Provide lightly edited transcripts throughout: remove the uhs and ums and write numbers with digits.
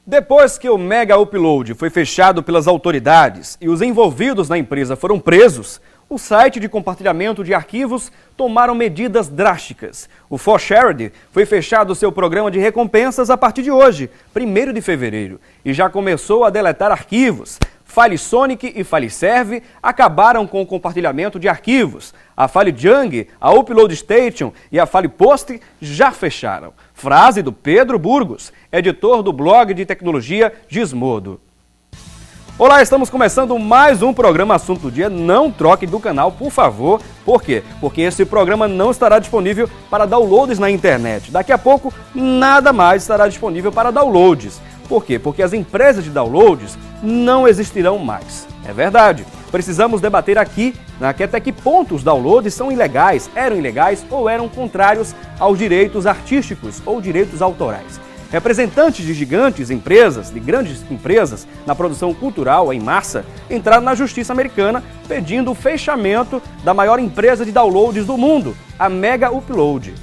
Depois que o Mega Upload foi fechado pelas autoridades e os envolvidos na empresa foram presos, o site de compartilhamento de arquivos tomaram medidas drásticas. O 4Shared foi fechado seu programa de recompensas a partir de hoje, 1º de fevereiro, e já começou a deletar arquivos. FileSonic e FileServe acabaram com o compartilhamento de arquivos. A FileJung, a Upload Station e a FilePost já fecharam. Frase do Pedro Burgos, editor do blog de tecnologia Gizmodo. Olá, estamos começando mais um programa Assunto do Dia. Não troque do canal, por favor. Por quê? Porque esse programa não estará disponível para downloads na internet. Daqui a pouco, nada mais estará disponível para downloads. Por quê? Porque as empresas de downloads não existirão mais. É verdade. Precisamos debater aqui até que ponto os downloads são ilegais, eram ilegais ou eram contrários aos direitos artísticos ou direitos autorais. Representantes de gigantes empresas, de grandes empresas na produção cultural em massa, entraram na justiça americana pedindo o fechamento da maior empresa de downloads do mundo, a Mega Upload.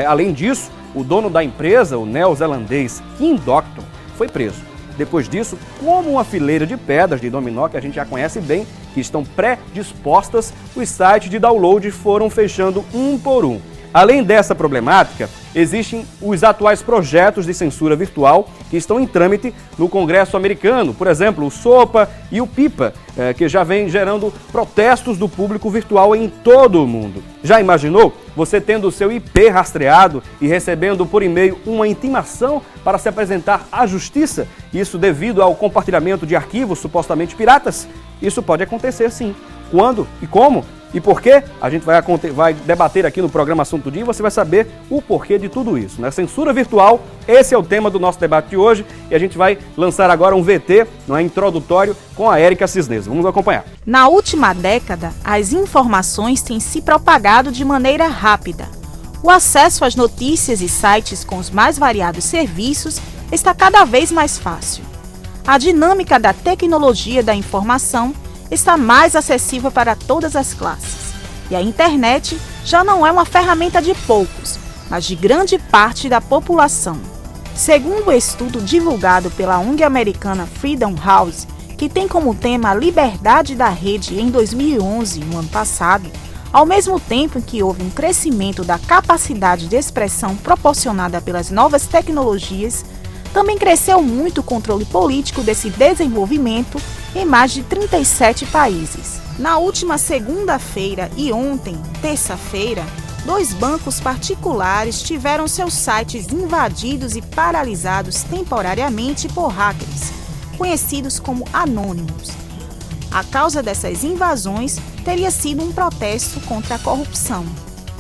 Além disso, o dono da empresa, o neozelandês Kim Docton, foi preso. Depois disso, como uma fileira de pedras de dominó que a gente já conhece bem, que estão pré-dispostas, os sites de download foram fechando um por um. Além dessa problemática, existem os atuais projetos de censura virtual que estão em trâmite no Congresso americano. Por exemplo, o SOPA e o PIPA, que já vem gerando protestos do público virtual em todo o mundo. Já imaginou você tendo o seu IP rastreado e recebendo por e-mail uma intimação para se apresentar à justiça? Isso devido ao compartilhamento de arquivos supostamente piratas? Isso pode acontecer sim. Quando e como? E por quê? A gente vai debater aqui no programa Assunto do Dia e você vai saber o porquê de tudo isso. Censura virtual, esse é o tema do nosso debate de hoje e a gente vai lançar agora um VT introdutório com a Érica Cisnes. Vamos acompanhar. Na última década, as informações têm se propagado de maneira rápida. O acesso às notícias e sites com os mais variados serviços está cada vez mais fácil. A dinâmica da tecnologia da informação está mais acessível para todas as classes. E a internet já não é uma ferramenta de poucos, mas de grande parte da população. Segundo o estudo divulgado pela ONG americana Freedom House, que tem como tema a liberdade da rede em 2011, no ano passado, ao mesmo tempo em que houve um crescimento da capacidade de expressão proporcionada pelas novas tecnologias, também cresceu muito o controle político desse desenvolvimento em mais de 37 países. Na última segunda-feira e ontem, terça-feira, 2 bancos particulares tiveram seus sites invadidos e paralisados temporariamente por hackers, conhecidos como anônimos. A causa dessas invasões teria sido um protesto contra a corrupção.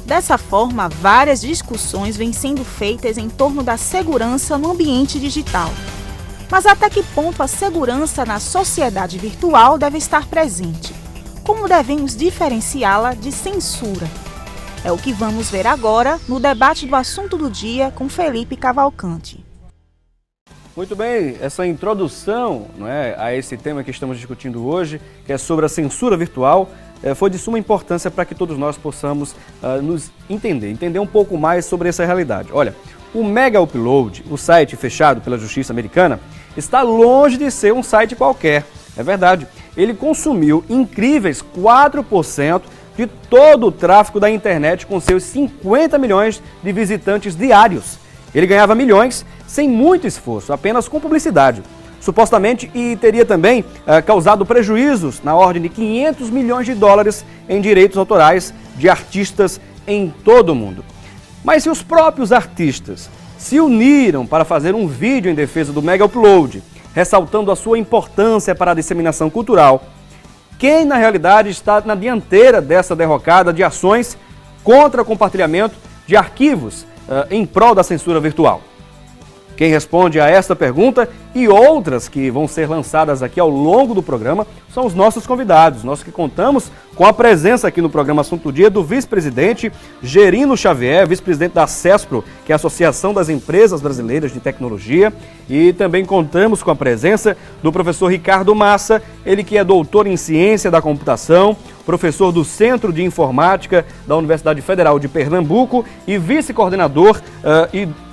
Dessa forma, várias discussões vêm sendo feitas em torno da segurança no ambiente digital. Mas até que ponto a segurança na sociedade virtual deve estar presente? Como devemos diferenciá-la de censura? É o que vamos ver agora no debate do Assunto do Dia com Felipe Cavalcante. Muito bem, essa introdução a esse tema que estamos discutindo hoje, que é sobre a censura virtual, foi de suma importância para que todos nós possamos nos entender um pouco mais sobre essa realidade. Olha, o Mega Upload, o site fechado pela Justiça Americana, está longe de ser um site qualquer. É verdade. Ele consumiu incríveis 4% de todo o tráfego da internet com seus 50 milhões de visitantes diários. Ele ganhava milhões sem muito esforço, apenas com publicidade. Supostamente, e teria também causado prejuízos na ordem de 500 milhões de dólares em direitos autorais de artistas em todo o mundo. Mas se os próprios artistas se uniram para fazer um vídeo em defesa do Mega Upload, ressaltando a sua importância para a disseminação cultural, quem na realidade está na dianteira dessa derrocada de ações contra o compartilhamento de arquivos em prol da censura virtual? Quem responde a esta pergunta e outras que vão ser lançadas aqui ao longo do programa são os nossos convidados. Nós que contamos com a presença aqui no programa Assunto do Dia do vice-presidente Gerino Xavier, vice-presidente da CESPRO, que é a Associação das Empresas Brasileiras de Tecnologia. E também contamos com a presença do professor Ricardo Massa, ele que é doutor em Ciência da Computação, professor do Centro de Informática da Universidade Federal de Pernambuco e vice-coordenador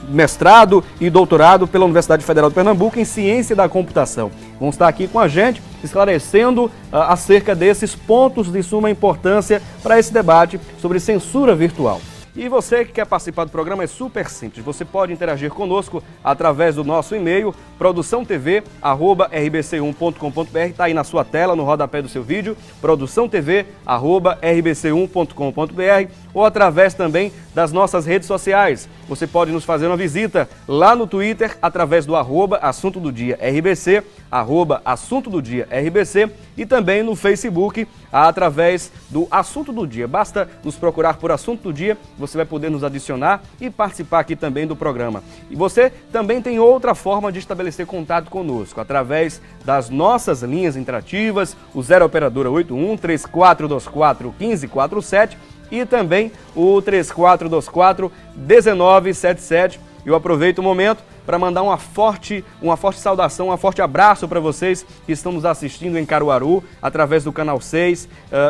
mestrado e doutorado pela Universidade Federal de Pernambuco em Ciência da Computação. Vão estar aqui com a gente, esclarecendo acerca desses pontos de suma importância para esse debate sobre censura virtual. E você que quer participar do programa é super simples. Você pode interagir conosco através do nosso e-mail, produçãotv@rbc1.com.br. Está aí na sua tela, no rodapé do seu vídeo, produçãotv@rbc1.com.br, ou através também das nossas redes sociais. Você pode nos fazer uma visita lá no Twitter, através do @assunto do dia RBC, @assunto do dia RBC, e também no Facebook, através do Assunto do Dia. Basta nos procurar por Assunto do Dia, você vai poder nos adicionar e participar aqui também do programa. E você também tem outra forma de estabelecer contato conosco, através das nossas linhas interativas, o 0 Operadora 81 3424 1547 e também o 3424 1977. Eu aproveito o momento para mandar uma forte saudação, um forte abraço para vocês que estão nos assistindo em Caruaru, através do Canal 6,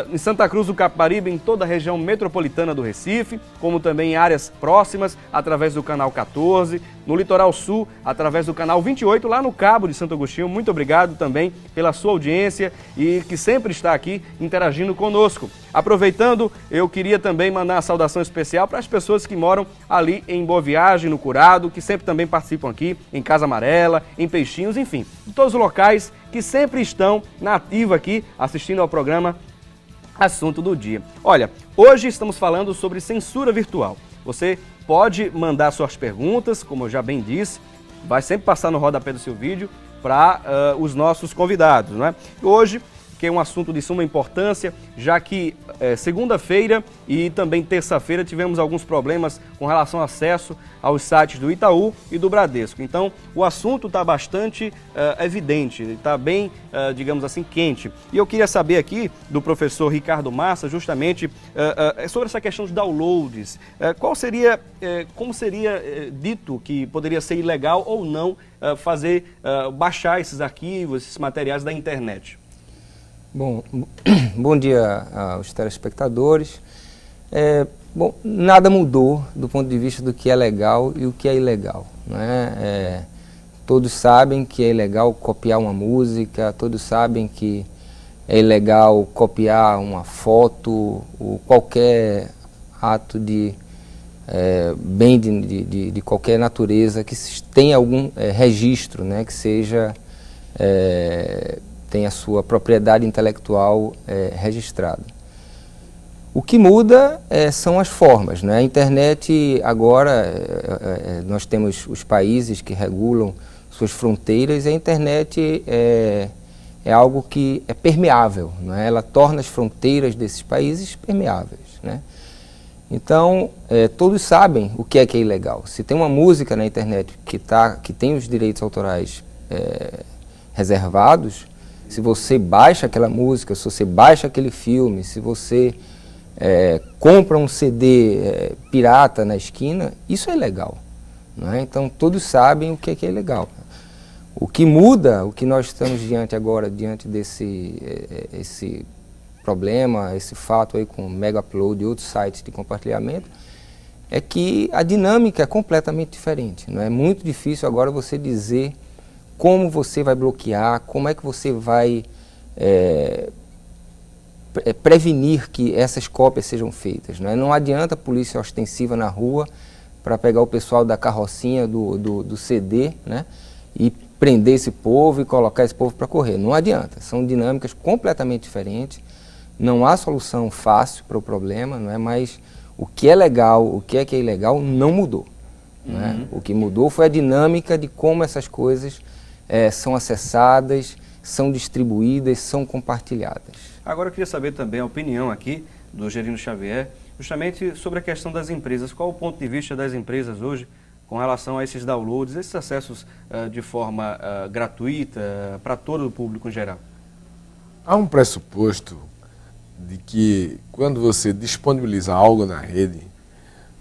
em Santa Cruz do Capibaribe, em toda a região metropolitana do Recife, como também em áreas próximas, através do Canal 14, no Litoral Sul, através do Canal 28, lá no Cabo de Santo Agostinho. Muito obrigado também pela sua audiência e que sempre está aqui interagindo conosco. Aproveitando, eu queria também mandar uma saudação especial para as pessoas que moram ali em Boa Viagem, no Curado, que sempre também participam aqui, em Casa Amarela, em Peixinhos, enfim, de todos os locais que sempre estão na ativa aqui, assistindo ao programa Assunto do Dia. Olha, hoje estamos falando sobre censura virtual. Você pode mandar suas perguntas, como eu já bem disse, vai sempre passar no rodapé do seu vídeo para os nossos convidados, não é? Hoje, que é um assunto de suma importância, já que segunda-feira e também terça-feira tivemos alguns problemas com relação ao acesso aos sites do Itaú e do Bradesco. Então, o assunto está bastante evidente, está bem, digamos assim, quente. E eu queria saber aqui do professor Ricardo Massa, justamente sobre essa questão dos downloads. Como seria dito que poderia ser ilegal ou não baixar esses arquivos, esses materiais da internet? Bom, bom dia aos telespectadores. Bom, nada mudou do ponto de vista do que é legal e o que é ilegal, né? Todos sabem que é ilegal copiar uma música, todos sabem que é ilegal copiar uma foto ou qualquer ato de bem de qualquer natureza que tenha algum registro, né? Que seja... tem a sua propriedade intelectual registrada. O que muda são as formas, né? A internet agora, nós temos os países que regulam suas fronteiras, e a internet é algo que é permeável, né? Ela torna as fronteiras desses países permeáveis, né? Então, todos sabem o que é ilegal. Se tem uma música na internet que tem os direitos autorais reservados, se você baixa aquela música, se você baixa aquele filme, se você compra um CD pirata na esquina, isso é ilegal, não é? Então todos sabem o que é ilegal. O que muda, o que nós estamos diante desse esse problema, esse fato aí com o Mega Upload e outros sites de compartilhamento, é que a dinâmica é completamente diferente, não é? É muito difícil agora você dizer como você vai bloquear, como é que você vai prevenir que essas cópias sejam feitas, né? Não adianta a polícia ostensiva na rua para pegar o pessoal da carrocinha do CD, né? E prender esse povo e colocar esse povo para correr. Não adianta, são dinâmicas completamente diferentes, não há solução fácil para o problema, não é? Mas o que é legal, o que é ilegal não mudou, né? O que mudou foi a dinâmica de como essas coisas são acessadas, são distribuídas, são compartilhadas. Agora eu queria saber também a opinião aqui do Gerino Xavier, justamente sobre a questão das empresas. Qual o ponto de vista das empresas hoje com relação a esses downloads, esses acessos de forma gratuita para todo o público em geral? Há um pressuposto de que quando você disponibiliza algo na rede,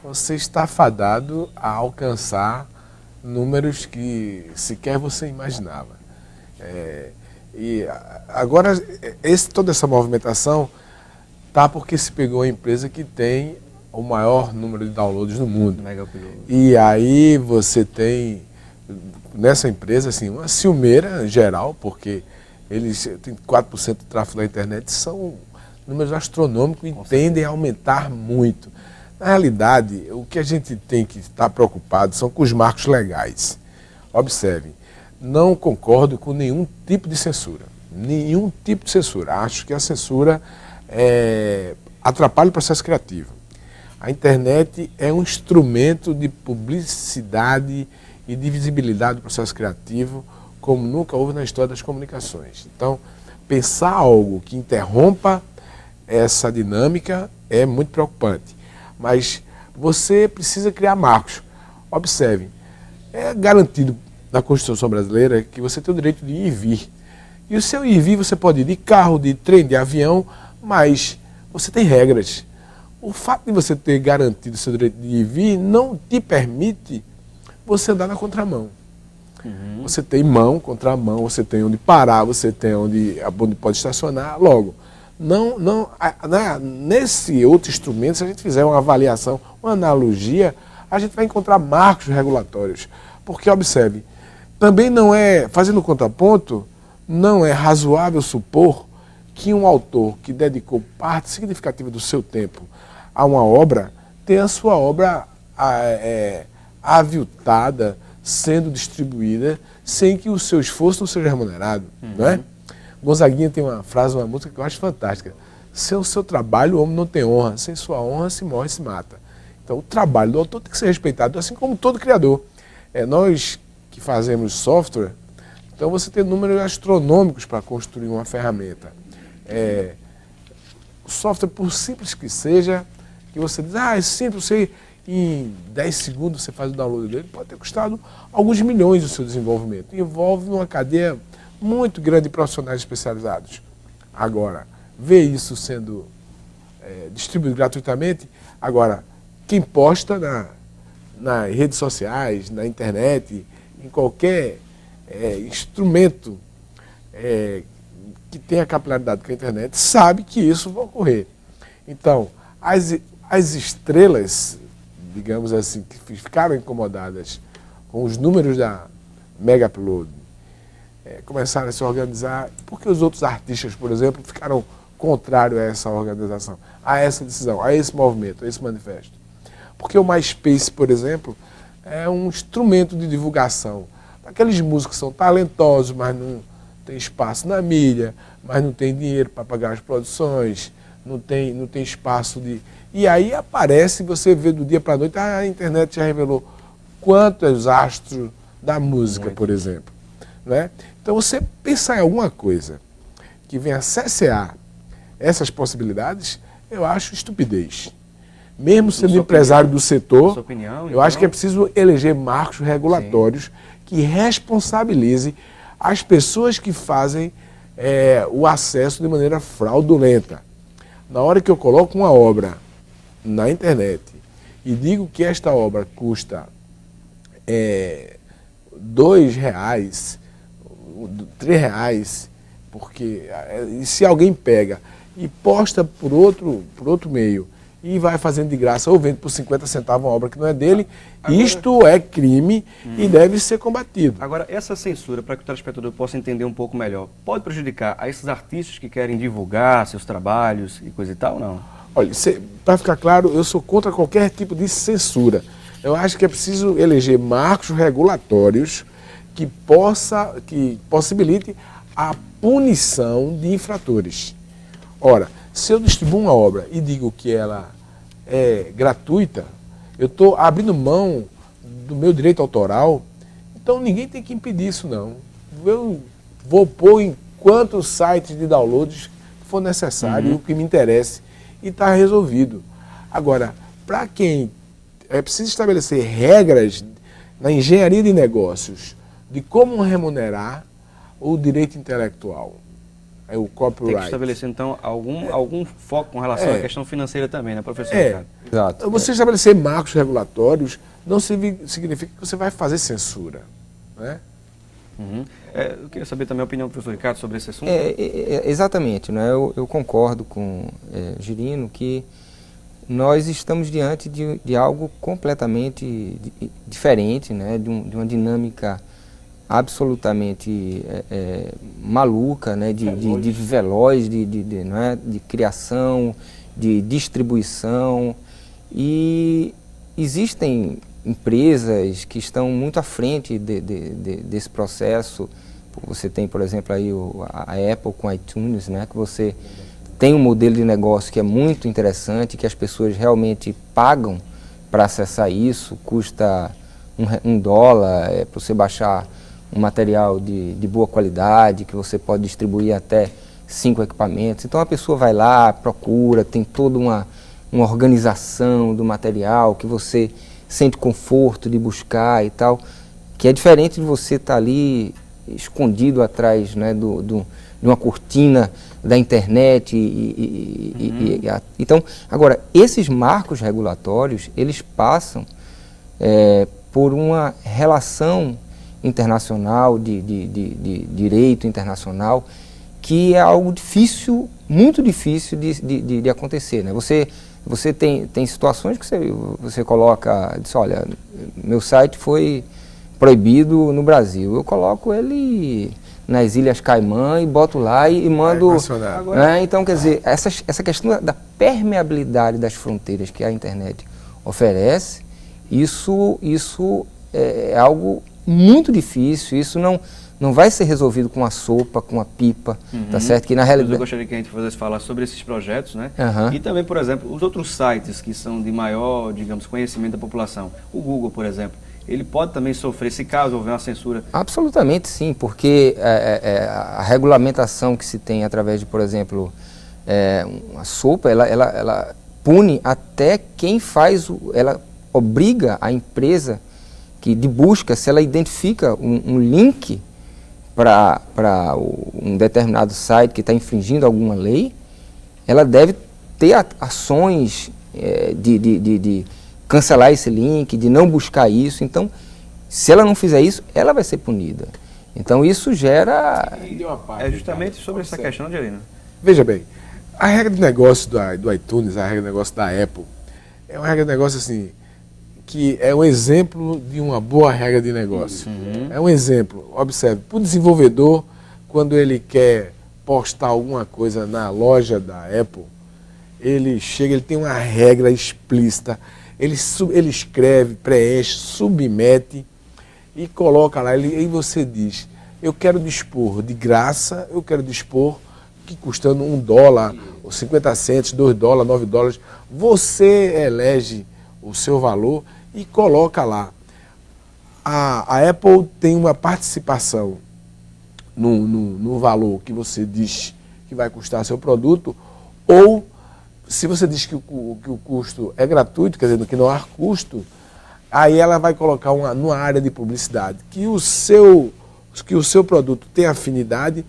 você está fadado a alcançar números que sequer você imaginava. E agora toda essa movimentação está porque se pegou uma empresa que tem o maior número de downloads no mundo. Mega Upload. E aí você tem, nessa empresa, assim, uma ciumeira geral, porque eles têm 4% do tráfego da internet, são números astronômicos e tendem a aumentar muito. Na realidade, o que a gente tem que estar preocupado são com os marcos legais. Observe, não concordo com nenhum tipo de censura. Nenhum tipo de censura. Acho que a censura atrapalha o processo criativo. A internet é um instrumento de publicidade e de visibilidade do processo criativo como nunca houve na história das comunicações. Então, pensar algo que interrompa essa dinâmica é muito preocupante. Mas você precisa criar marcos. Observe, é garantido na Constituição brasileira que você tem o direito de ir e vir. E o seu ir e vir você pode ir de carro, de trem, de avião, mas você tem regras. O fato de você ter garantido o seu direito de ir e vir não te permite você andar na contramão. Você tem mão, contramão, você tem onde parar, você tem onde pode estacionar. Logo, nesse outro instrumento, se a gente fizer uma avaliação, uma analogia, a gente vai encontrar marcos regulatórios. Porque, observe, também não é, fazendo contraponto, não é razoável supor que um autor que dedicou parte significativa do seu tempo a uma obra tenha a sua obra aviltada, sendo distribuída, sem que o seu esforço não seja remunerado. Não é? Gonzaguinha tem uma frase, uma música que eu acho fantástica. Sem o seu trabalho, o homem não tem honra. Sem sua honra, se morre, se mata. Então, o trabalho do autor tem que ser respeitado, assim como todo criador. Nós que fazemos software, então você tem números astronômicos para construir uma ferramenta. O software, por simples que seja, que você diz, é simples, você em 10 segundos você faz o download dele, pode ter custado alguns milhões o seu desenvolvimento. Envolve uma cadeia muito grande de profissionais especializados. Agora, ver isso sendo distribuído gratuitamente, agora, quem posta nas redes sociais, na internet, em qualquer instrumento que tenha capilaridade com a internet, sabe que isso vai ocorrer. Então, as estrelas, digamos assim, que ficaram incomodadas com os números da Mega Upload, começaram a se organizar, porque os outros artistas, por exemplo, ficaram contrários a essa organização, a essa decisão, a esse movimento, a esse manifesto. Porque o MySpace, por exemplo, é um instrumento de divulgação. Aqueles músicos que são talentosos, mas não tem espaço na mídia, mas não tem dinheiro para pagar as produções, não tem espaço de... E aí aparece, você vê do dia para a noite, a internet já revelou quantos astros da música, por exemplo. Né? Então você pensar em alguma coisa que venha cessear essas possibilidades, eu acho estupidez. Mesmo sendo empresário do setor, eu acho que é preciso eleger marcos regulatórios que responsabilize as pessoas que fazem o acesso de maneira fraudulenta. Na hora que eu coloco uma obra na internet e digo que esta obra custa R$2, R$3, porque se alguém pega e posta por outro meio e vai fazendo de graça ou vende por 50 centavos uma obra que não é dele, agora, isto é crime e deve ser combatido. Agora, essa censura, para que o telespectador possa entender um pouco melhor, pode prejudicar a esses artistas que querem divulgar seus trabalhos e coisa e tal, ou não? Olha, para ficar claro, eu sou contra qualquer tipo de censura. Eu acho que é preciso eleger marcos regulatórios que possibilite a punição de infratores. Ora, se eu distribuo uma obra e digo que ela é gratuita, eu estou abrindo mão do meu direito autoral, então ninguém tem que impedir isso, não. Eu vou pôr em quantos sites de downloads for necessário, o que me interesse, e está resolvido. Agora, para quem é preciso estabelecer regras na engenharia de negócios de como remunerar o direito intelectual, o copyright. Tem que estabelecer, então, algum foco com relação à questão financeira também, né, professor? Exato. Você estabelecer marcos regulatórios não significa que você vai fazer censura. Né? Eu queria saber também a opinião do professor Ricardo sobre esse assunto. Exatamente. Né? Eu concordo com Girino que nós estamos diante de algo completamente diferente, né? de uma dinâmica absolutamente maluca, né? de veloz, né? de criação, de distribuição. E existem empresas que estão muito à frente desse processo. Você tem, por exemplo, aí a Apple com iTunes, né? que você tem um modelo de negócio que é muito interessante, que as pessoas realmente pagam para acessar isso, custa $1 para você baixar um material de boa qualidade, que você pode distribuir até 5 equipamentos. Então a pessoa vai lá, procura, tem toda uma organização do material, que você sente conforto de buscar e tal, que é diferente de você estar ali escondido atrás, né, de uma cortina da internet. Então, agora, esses marcos regulatórios, eles passam por uma relação internacional, de direito internacional, que é algo difícil, muito difícil de acontecer, né? Você tem situações que você coloca, diz, olha, meu site foi proibido no Brasil, eu coloco ele nas Ilhas Caimã e boto lá e mando... Né? Então, quer dizer, essa questão da permeabilidade das fronteiras que a internet oferece, isso é algo muito difícil, isso não vai ser resolvido com a sopa, com a pipa, tá certo? Que na realidade... Eu gostaria que a gente pudesse falar sobre esses projetos, né? E também, por exemplo, os outros sites que são de maior, digamos, conhecimento da população. O Google, por exemplo, ele pode também sofrer, se caso houver uma censura? Absolutamente sim, porque a regulamentação que se tem através de, por exemplo, uma sopa, ela pune até quem faz, ela obriga a empresa de busca, se ela identifica um link para um determinado site que está infringindo alguma lei, ela deve ter ações de cancelar esse link, de não buscar isso. Então, se ela não fizer isso, ela vai ser punida. Então, isso gera... É justamente sobre essa questão, Angelina. Veja bem, a regra de negócio do iTunes, a regra de negócio da Apple, é uma regra de negócio assim, que é um exemplo de uma boa regra de negócio. É um exemplo, observe, para o desenvolvedor, quando ele quer postar alguma coisa na loja da Apple, ele tem uma regra explícita, ele escreve, preenche, submete e coloca lá, e você diz, eu quero dispor de graça, eu quero dispor que custando $1, ou 50 centos, $2, $9, você elege o seu valor e coloca lá. A Apple tem uma participação no valor que você diz que vai custar seu produto, ou se você diz que o custo é gratuito, quer dizer, que não há custo, aí ela vai colocar numa área de publicidade que o seu produto tem afinidade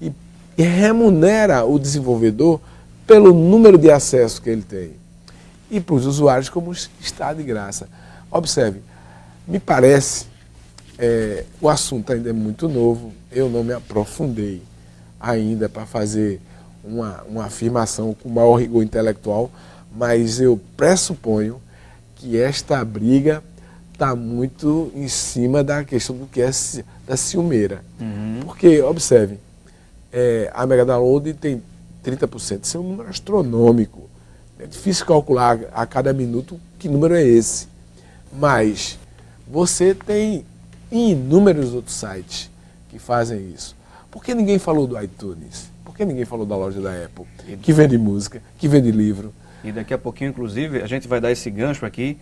e remunera o desenvolvedor pelo número de acessos que ele tem. E para os usuários como está de graça. Observe, me parece, o assunto ainda é muito novo, eu não me aprofundei ainda para fazer uma afirmação com maior rigor intelectual, mas eu pressuponho que esta briga está muito em cima da questão do que é da ciumeira. Porque, observe, a Mega Download tem 30%, isso é um número astronômico. É difícil calcular a cada minuto que número é esse. Mas você tem inúmeros outros sites que fazem isso. Por que ninguém falou do iTunes? Por que ninguém falou da loja da Apple? Que vende música, que vende livro. E daqui a pouquinho, inclusive, a gente vai dar esse gancho aqui,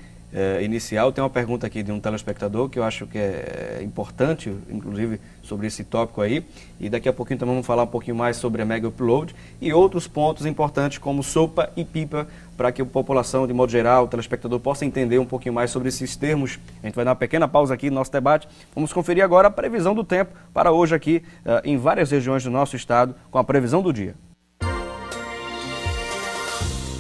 inicial. Tem uma pergunta aqui de um telespectador que eu acho que é importante, inclusive, sobre esse tópico aí. E daqui a pouquinho também vamos falar um pouquinho mais sobre a Mega Upload e outros pontos importantes como sopa e pipa, para que a população, de modo geral, o telespectador possa entender um pouquinho mais sobre esses termos. A gente vai dar uma pequena pausa aqui no nosso debate. Vamos conferir agora a previsão do tempo para hoje aqui em várias regiões do nosso estado, com a previsão do dia.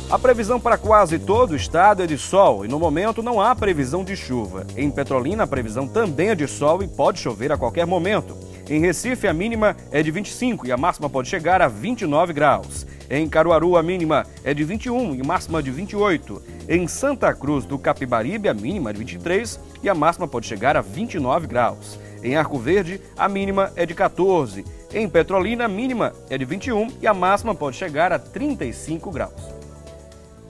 A previsão para quase todo o estado é de sol e no momento não há previsão de chuva. Em Petrolina a previsão também é de sol e pode chover a qualquer momento. Em Recife, a mínima é de 25 e a máxima pode chegar a 29 graus. Em Caruaru, a mínima é de 21 e a máxima de 28. Em Santa Cruz do Capibaribe, a mínima é de 23 e a máxima pode chegar a 29 graus. Em Arco Verde, a mínima é de 14. Em Petrolina, a mínima é de 21 e a máxima pode chegar a 35 graus.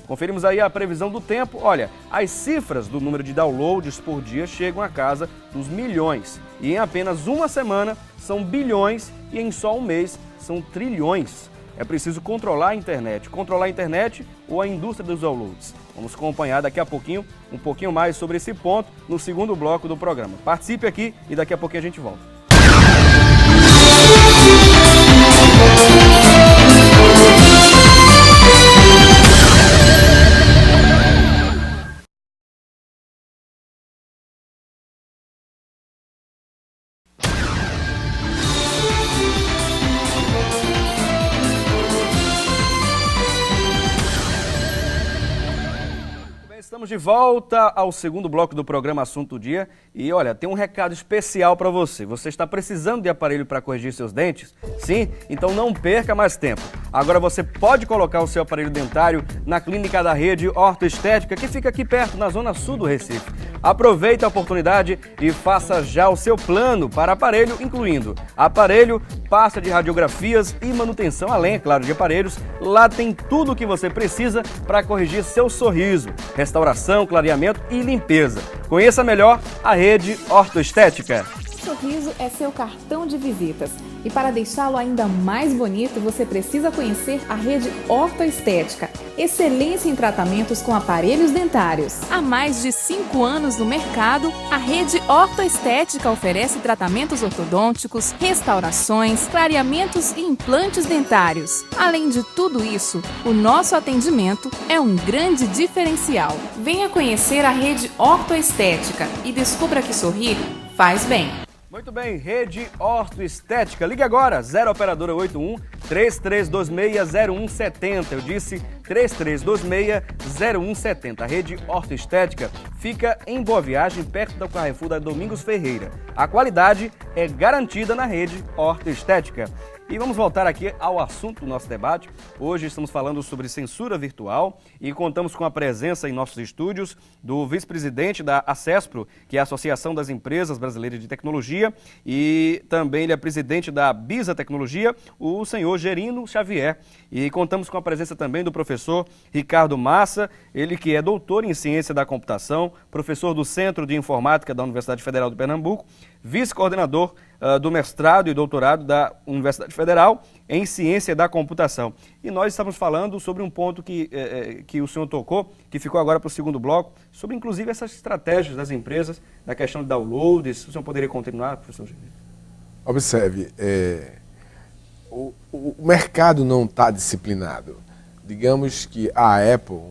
Conferimos aí a previsão do tempo. Olha, as cifras do número de downloads por dia chegam à casa dos milhões. E em apenas uma semana são bilhões e em só um mês são trilhões. É preciso controlar a internet. Controlar a internet ou a indústria dos downloads? Vamos acompanhar daqui a pouquinho, um pouquinho mais sobre esse ponto no segundo bloco do programa. Participe aqui e daqui a pouquinho a gente volta. Estamos de volta ao segundo bloco do programa Assunto do Dia e olha, tem um recado especial para você. Você está precisando de aparelho para corrigir seus dentes? Sim? Então não perca mais tempo. Agora você pode colocar o seu aparelho dentário na clínica da Rede Ortoestética, que fica aqui perto, na zona sul do Recife. Aproveite a oportunidade e faça já o seu plano para aparelho, incluindo aparelho, pasta de radiografias e manutenção, além, é claro, de aparelhos. Lá tem tudo o que você precisa para corrigir seu sorriso, restauração, clareamento e limpeza. Conheça melhor a Rede Ortoestética. Sorriso é seu cartão de visitas. E para deixá-lo ainda mais bonito, você precisa conhecer a Rede Ortoestética. Excelência em tratamentos com aparelhos dentários. Há mais de 5 anos no mercado, a Rede Ortoestética oferece tratamentos ortodônticos, restaurações, clareamentos e implantes dentários. Além de tudo isso, o nosso atendimento é um grande diferencial. Venha conhecer a Rede Ortoestética e descubra que sorrir faz bem. Muito bem, Rede Ortoestética. Ligue agora, 0 operadora 81 33260170. Eu disse 33260170. A Rede Ortoestética fica em Boa Viagem, perto do Carrefour da Domingos Ferreira. A qualidade é garantida na Rede Ortoestética. E vamos voltar aqui ao assunto do nosso debate. Hoje estamos falando sobre censura virtual e contamos com a presença em nossos estúdios do vice-presidente da ACESPRO, que é a Associação das Empresas Brasileiras de Tecnologia, e também ele é presidente da BISA Tecnologia, o senhor Gerino Xavier. E contamos com a presença também do professor Ricardo Massa, ele que é doutor em Ciência da Computação, professor do Centro de Informática da Universidade Federal de Pernambuco, vice-coordenador do mestrado e doutorado da Universidade Federal em Ciência da Computação. E nós estamos falando sobre um ponto que o senhor tocou, que ficou agora para o segundo bloco, sobre inclusive essas estratégias das empresas, na questão de downloads. O senhor poderia continuar, professor Gerino? Observe, o mercado não está disciplinado. Digamos que a Apple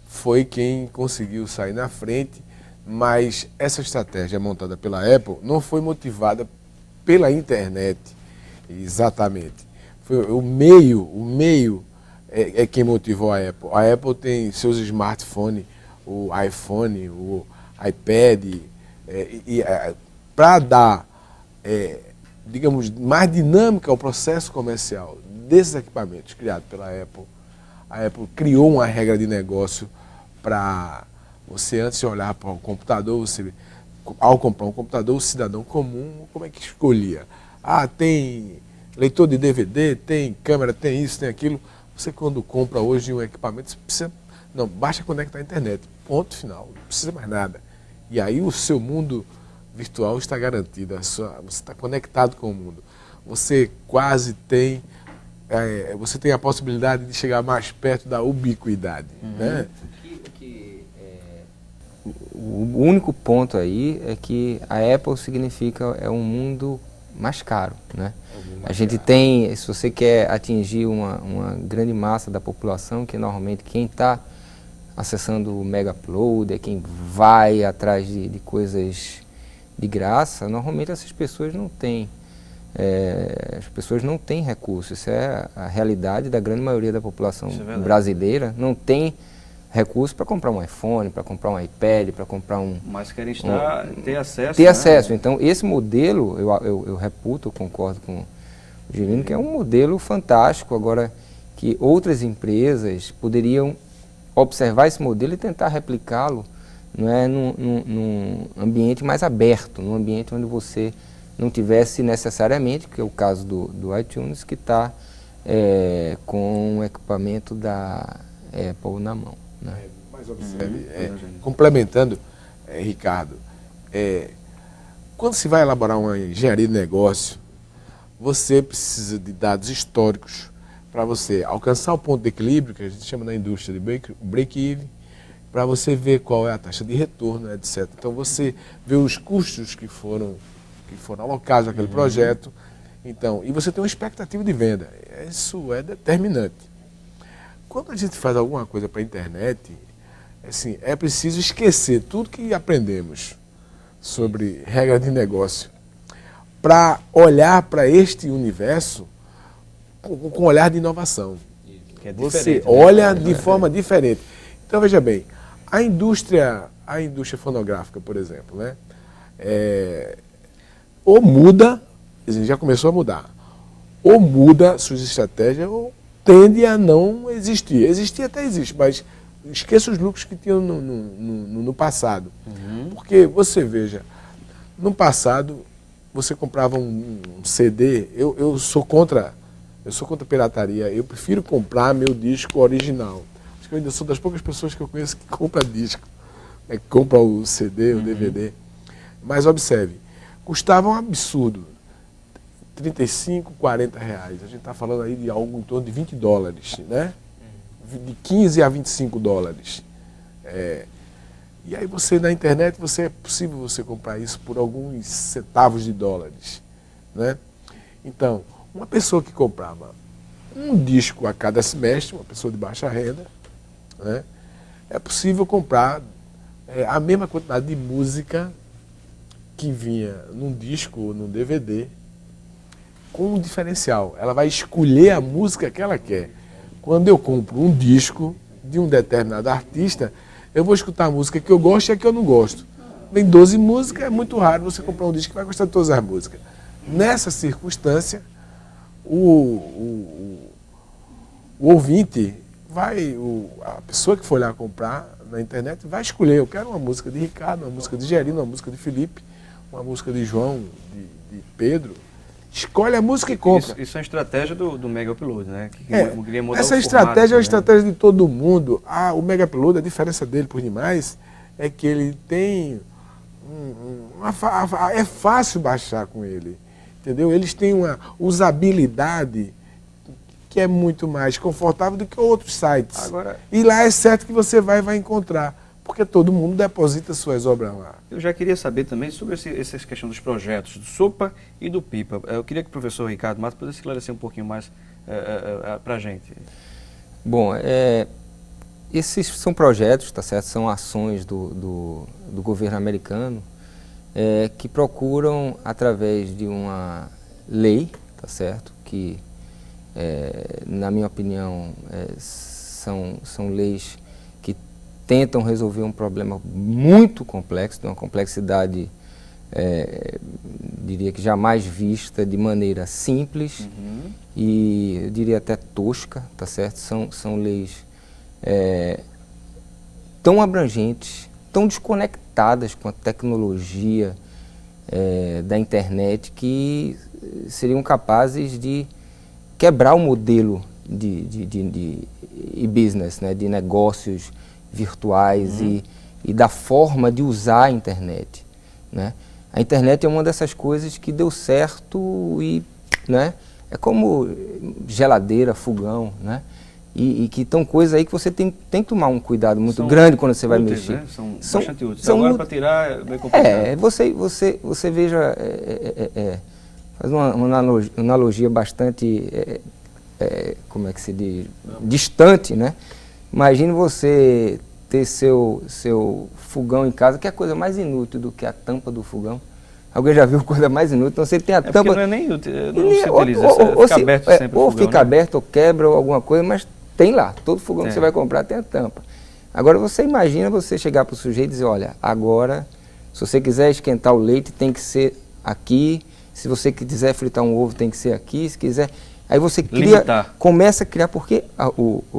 foi quem conseguiu sair na frente, mas essa estratégia montada pela Apple não foi motivada pela internet, exatamente. Foi o meio é quem motivou a Apple. A Apple tem seus smartphones, o iPhone, o iPad, para dar, digamos, mais dinâmica ao processo comercial desses equipamentos criados pela Apple. A Apple criou uma regra de negócio para você, antes de olhar para o computador, ao comprar um computador, o cidadão comum, como é que escolhia? Ah, tem leitor de DVD, tem câmera, tem isso, tem aquilo. Você, quando compra hoje um equipamento, você precisa, não, basta conectar a internet, ponto final, não precisa mais nada. E aí o seu mundo virtual está garantido, você está conectado com o mundo. Você quase tem, você tem a possibilidade de chegar mais perto da ubiquidade, né? O único ponto aí é que a Apple significa um mundo mais caro, né? A gente tem, se você quer atingir uma grande massa da população, que normalmente quem está acessando o Mega Upload, é quem vai atrás de coisas de graça, normalmente essas pessoas não têm. As pessoas não têm recursos, isso é a realidade da grande maioria da população brasileira, não tem recursos para comprar um iPhone, para comprar um iPad, para comprar um... Mas querem ter acesso. Ter acesso. Então, esse modelo, eu reputo, eu concordo com o Girino, que é um modelo fantástico. Agora, que outras empresas poderiam observar esse modelo e tentar replicá-lo, não é, num ambiente mais aberto, num ambiente onde você não tivesse necessariamente, que é o caso do iTunes, que está com o equipamento da Apple na mão. Né? Mas observe, complementando, Ricardo, quando se vai elaborar uma engenharia de negócio, você precisa de dados históricos para você alcançar o ponto de equilíbrio, que a gente chama na indústria de break-even, para você ver qual é a taxa de retorno, etc. Então você vê os custos que foram alocados naquele projeto, então, e você tem uma expectativa de venda. Isso é determinante. Quando a gente faz alguma coisa para a internet, assim, é preciso esquecer tudo que aprendemos sobre regra de negócio para olhar para este universo com um olhar de inovação. Você olha de forma diferente. Então, veja bem, a indústria fonográfica, por exemplo, né, ou muda, já começou a mudar, ou muda suas estratégias, ou tende a não existir. Existir até existe, mas esqueça os lucros que tinham no passado. Porque, você veja, no passado, você comprava um CD, eu sou contra pirataria, eu prefiro comprar meu disco original. Acho que eu ainda sou das poucas pessoas que eu conheço que compra disco, que compra o CD, o DVD. Mas observe, custava um absurdo, 35, 40 reais. A gente está falando aí de algo em torno de 20 dólares, né? De 15 a 25 dólares. E aí você, na internet, é possível você comprar isso por alguns centavos de dólares, né? Então, uma pessoa que comprava um disco a cada semestre, uma pessoa de baixa renda, né, é possível comprar a mesma quantidade de música que vinha num disco ou num DVD, com um diferencial. Ela vai escolher a música que ela quer. Quando eu compro um disco de um determinado artista, eu vou escutar a música que eu gosto e a que eu não gosto. Vem 12 músicas, é muito raro você comprar um disco que vai gostar de todas as músicas. Nessa circunstância, o ouvinte a pessoa que for lá comprar na internet vai escolher. Eu quero uma música de Ricardo, uma música de Gerino, uma música de Felipe, uma música de João, de Pedro. Escolhe a música e compra. Isso é uma estratégia do Mega Upload, né? Essa estratégia é uma estratégia de todo mundo. O Mega Upload, a diferença dele por demais é que ele tem é fácil baixar com ele, entendeu? Eles têm uma usabilidade que é muito mais confortável do que outros sites. E lá é certo que você vai encontrar, porque todo mundo deposita suas obras lá. Eu já queria saber também sobre essa questão dos projetos do SOPA e do PIPA. Eu queria que o professor Ricardo Matos pudesse esclarecer um pouquinho mais para a gente. Bom, esses são projetos, tá certo? São ações do governo americano que procuram, através de uma lei, tá certo? Que, na minha opinião, são leis que tentam resolver um problema muito complexo, de uma complexidade, diria que jamais vista de maneira simples e, eu diria até tosca, tá certo? São leis tão abrangentes, tão desconectadas com a tecnologia da internet, que seriam capazes de quebrar o modelo de business, né? De negócios virtuais e da forma de usar a internet, né? A internet é uma dessas coisas que deu certo e, né? É como geladeira, fogão, né? E que estão coisas aí que você tem que tomar um cuidado muito grande quando você vai mexer. Né? São bastante úteis. Agora, para tirar, é bem complicado. Você veja, faz uma analogia bastante, como é que se diz, distante, né? Imagine você ter seu fogão em casa, que é a coisa mais inútil do que a tampa do fogão. Alguém já viu coisa mais inútil? Então você tem a tampa... Não é nem útil, não se utiliza, fica aberto sempre o fogão, fica né? aberto, ou quebra, ou alguma coisa, mas tem lá. Todo fogão que você vai comprar tem a tampa. Agora você imagina você chegar para o sujeito e dizer, olha, agora, se você quiser esquentar o leite, tem que ser aqui, se você quiser fritar um ovo, tem que ser aqui, se quiser... Aí você começa a criar, porque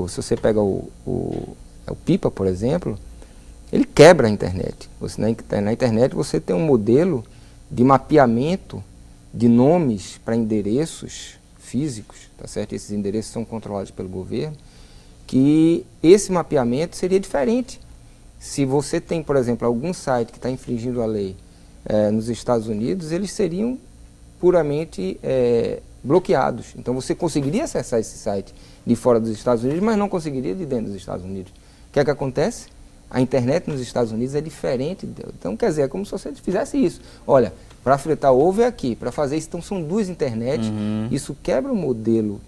se você pega o Pipa, por exemplo, ele quebra a internet. Na internet você tem um modelo de mapeamento de nomes para endereços físicos, tá certo? Esses endereços são controlados pelo governo, que esse mapeamento seria diferente. Se você tem, por exemplo, algum site que está infringindo a lei nos Estados Unidos, eles seriam puramente bloqueados. Então você conseguiria acessar esse site de fora dos Estados Unidos, mas não conseguiria de dentro dos Estados Unidos. O que é que acontece? A internet nos Estados Unidos é diferente. Então, quer dizer, é como se você fizesse isso. Olha, para fritar ovo é aqui, para fazer isso, então são duas internets. Isso quebra o modelo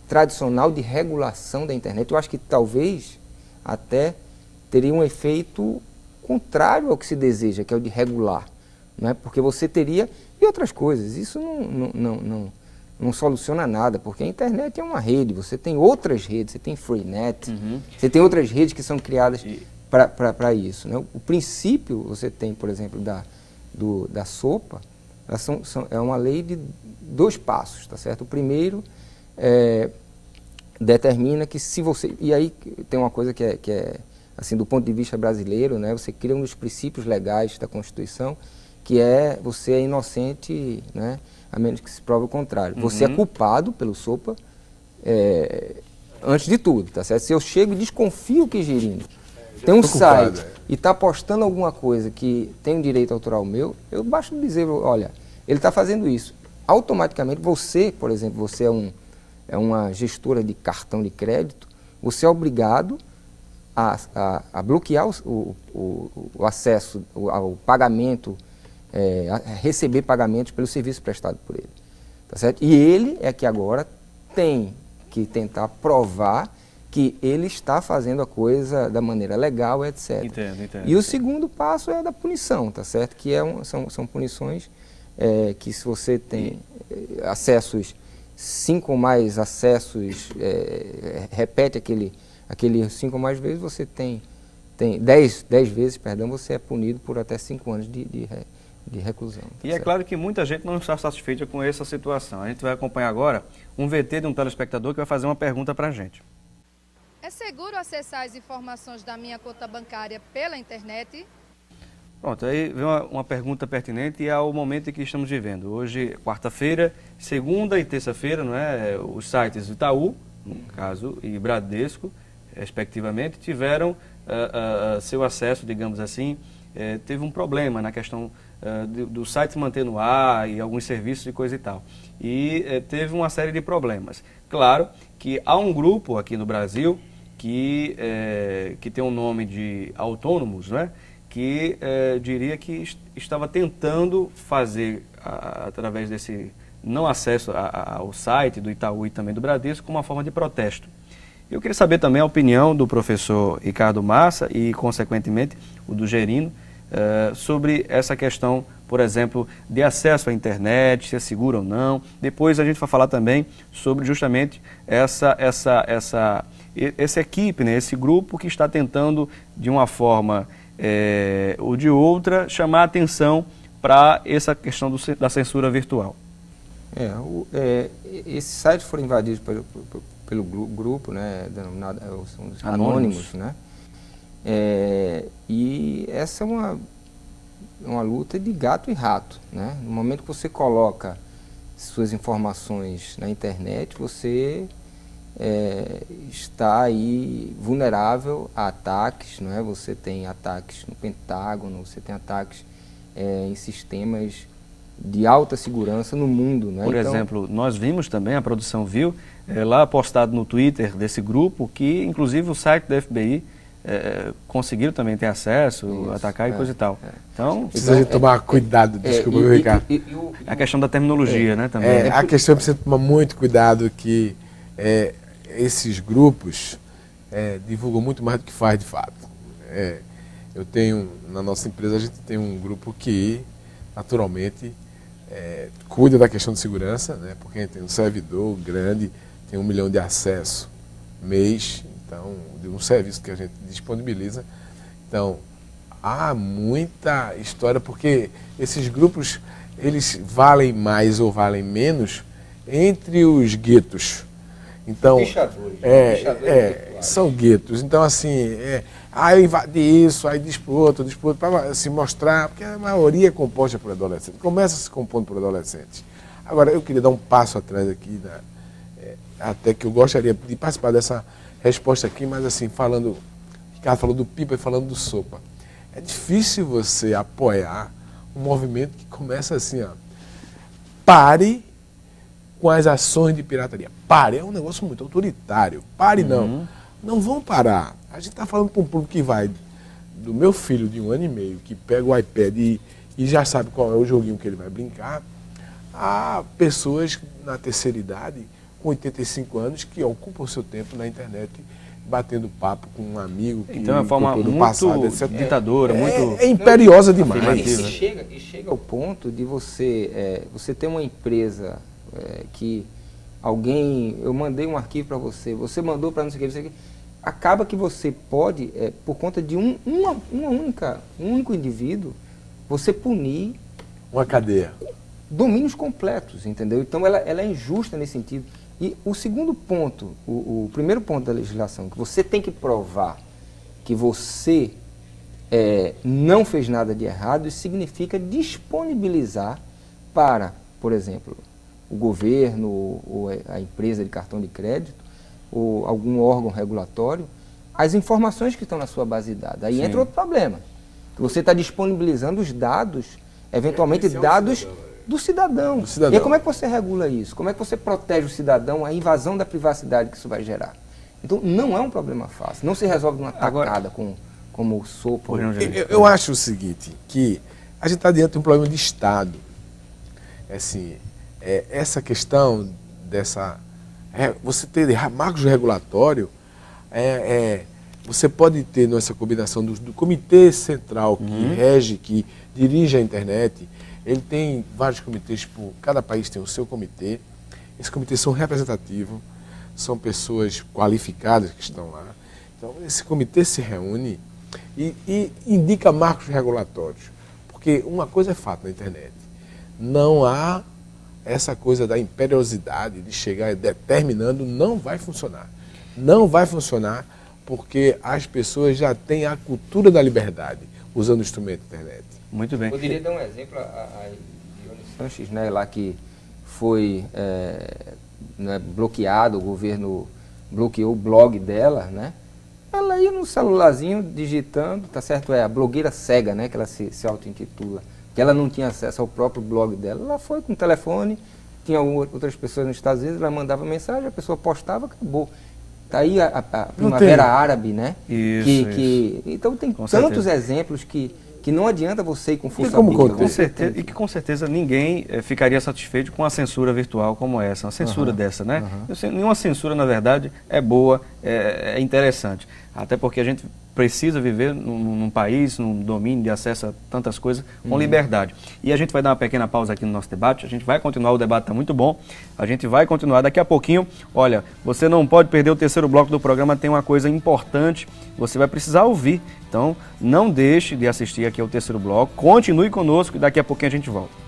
tradicional de regulação da internet. Eu acho que talvez até teria um efeito contrário ao que se deseja, que é o de regular. Não é? Porque você teria... E outras coisas, isso não soluciona nada, porque a internet é uma rede, você tem outras redes, você tem Freenet, você tem outras redes que são criadas para isso. Né? O princípio, você tem, por exemplo, da SOPA, é uma lei de 2 passos, tá certo? O primeiro determina que se você... E aí tem uma coisa que é assim, do ponto de vista brasileiro, né? Você cria um dos princípios legais da Constituição, que é você é inocente, né? A menos que se prove o contrário. Você é culpado pelo SOPA antes de tudo, tá certo? Se eu chego e desconfio que Girino tem um site e está postando alguma coisa que tem um direito autoral meu, eu basta dizer, olha, ele está fazendo isso. Automaticamente você, por exemplo, você é uma gestora de cartão de crédito, você é obrigado a bloquear o acesso ao pagamento, a receber pagamentos pelo serviço prestado por ele. Tá certo? E ele é que agora tem que tentar provar que ele está fazendo a coisa da maneira legal, etc. Entendo. E o segundo passo é a da punição, tá certo? Que são punições que se você tem acessos, 5 ou mais acessos, repete aquele 5 ou mais vezes, você tem 10 vezes, perdão, você é punido por até 5 anos de reclusão. Tá e certo? É claro que muita gente não está satisfeita com essa situação. A gente vai acompanhar agora um VT de um telespectador que vai fazer uma pergunta para a gente. É seguro acessar as informações da minha conta bancária pela internet? Pronto, aí vem uma pergunta pertinente ao momento em que estamos vivendo. Hoje, quarta-feira, segunda e terça-feira, não é? Os sites Itaú, no caso, e Bradesco, respectivamente, tiveram seu acesso, digamos assim, teve um problema na questão do site se manter no ar e alguns serviços e coisa e tal. E teve uma série de problemas. Claro que há um grupo aqui no Brasil que tem o nome de autônomos, né? Que diria que estava tentando fazer, através desse não acesso ao site do Itaú e também do Bradesco, como uma forma de protesto. Eu queria saber também a opinião do professor Ricardo Massa e, consequentemente, o do Gerino, sobre essa questão, por exemplo, de acesso à internet, se é seguro ou não. Depois a gente vai falar também sobre justamente essa equipe, né, esse grupo que está tentando, de uma forma ou de outra, chamar a atenção para essa questão da censura virtual. Esses sites foram invadidos pelo grupo, né, denominado são os anônimos, né? E essa é uma luta de gato e rato, né? No momento que você coloca suas informações na internet, você está aí vulnerável a ataques, não é? Você tem ataques no Pentágono, você tem ataques em sistemas de alta segurança no mundo, né? Por exemplo, nós vimos também, a produção viu, lá postado no Twitter desse grupo, que inclusive o site da FBI conseguiram também ter acesso, atacar e coisa e tal. Então, precisa tomar cuidado, desculpa, Ricardo. A questão da terminologia, né, também. A questão precisa tomar muito cuidado que esses grupos divulgam muito mais do que faz de fato. Eu tenho, na nossa empresa, a gente tem um grupo que, naturalmente, cuida da questão de segurança, né, porque a gente tem um servidor grande, tem 1 milhão de acessos mês, Então, de um serviço que a gente disponibiliza. Então, há muita história, porque esses grupos, eles valem mais ou valem menos entre os guetos. Então, Pichadores, são guetos. Então, assim, aí invade isso, aí diz pro outro, para se mostrar, porque a maioria é composta por adolescentes, começa se compondo por adolescentes. Agora, eu queria dar um passo atrás aqui, até que eu gostaria de participar dessa resposta aqui, mas assim, o Ricardo falou do Pipa e falando do Sopa. É difícil você apoiar um movimento que começa assim, ó, pare com as ações de pirataria. Pare, é um negócio muito autoritário. Pare não vão parar. A gente está falando para um público que vai do meu filho de 1 ano e meio, que pega o iPad e já sabe qual é o joguinho que ele vai brincar, a pessoas na terceira idade, com 85 anos, que ocupam o seu tempo na internet, batendo papo com um amigo que então é uma forma muito passado, etc. ditadora, muito... É imperiosa demais. E chega ao ponto de você ter uma empresa que eu mandei um arquivo para você mandou para não sei o que, acaba que você pode, por conta de um único indivíduo, você punir uma cadeia. Domínios completos, entendeu? Então ela é injusta nesse sentido. E o segundo ponto, o primeiro ponto da legislação, que você tem que provar que você não fez nada de errado, isso significa disponibilizar para, por exemplo, o governo ou a empresa de cartão de crédito ou algum órgão regulatório, as informações que estão na sua base de dados. Aí entra outro problema, que você está disponibilizando os dados, eventualmente dados do cidadão. E aí, como é que você regula isso? Como é que você protege o cidadão, a invasão da privacidade que isso vai gerar? Então, não é um problema fácil. Não se resolve numa tacada como o Sopa. Eu acho o seguinte, que a gente está diante de um problema de Estado. Assim, essa questão você ter marcos regulatórios, você pode ter nessa combinação do Comitê Central que rege, que dirige a internet. Ele tem vários comitês, cada país tem o seu comitê. Esses comitês são representativos, são pessoas qualificadas que estão lá. Então, esse comitê se reúne e indica marcos regulatórios. Porque uma coisa é fato na internet, não há essa coisa da imperiosidade de chegar determinando, não vai funcionar. Não vai funcionar porque as pessoas já têm a cultura da liberdade usando o instrumento da internet. Muito bem. Poderia dar um exemplo, a Ione Sanches, né, lá que foi bloqueado, o governo bloqueou o blog dela, né? Ela ia no celularzinho digitando, tá certo? A blogueira cega, né, que ela se auto-intitula, que ela não tinha acesso ao próprio blog dela. Ela foi com o telefone, tinha outras pessoas nos Estados Unidos, ela mandava mensagem, a pessoa postava, acabou. Tá aí a Primavera Árabe, né? Isso. Então tem tantos exemplos que não adianta você ir com força e que com certeza ninguém ficaria satisfeito com a censura virtual como essa, uma censura dessa, né? Nenhuma censura, na verdade, é boa, é interessante. Até porque a gente precisa viver num país, num domínio de acesso a tantas coisas com liberdade. E a gente vai dar uma pequena pausa aqui no nosso debate, a gente vai continuar, o debate está muito bom, a gente vai continuar daqui a pouquinho. Olha, você não pode perder o terceiro bloco do programa, tem uma coisa importante, você vai precisar ouvir. Então, não deixe de assistir aqui ao terceiro bloco, continue conosco e daqui a pouquinho a gente volta.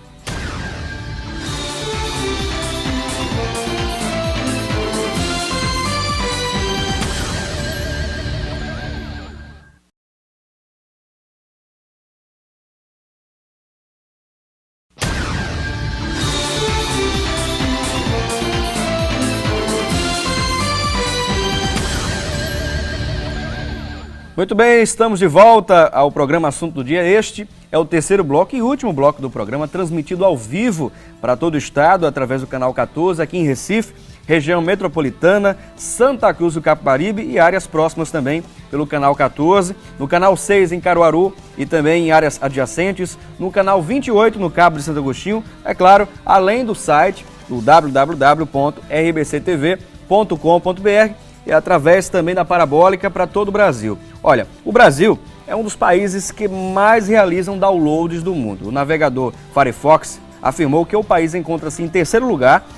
Muito bem, estamos de volta ao programa Assunto do Dia. Este é o terceiro bloco e último bloco do programa, transmitido ao vivo para todo o estado, através do canal 14, aqui em Recife, região metropolitana, Santa Cruz do Capibaribe e áreas próximas também pelo canal 14, no canal 6 em Caruaru e também em áreas adjacentes, no canal 28 no Cabo de Santo Agostinho, é claro, além do site do www.rbctv.com.br e através também da parabólica para todo o Brasil. Olha, o Brasil é um dos países que mais realizam downloads do mundo. O navegador Firefox afirmou que o país encontra-se em terceiro lugar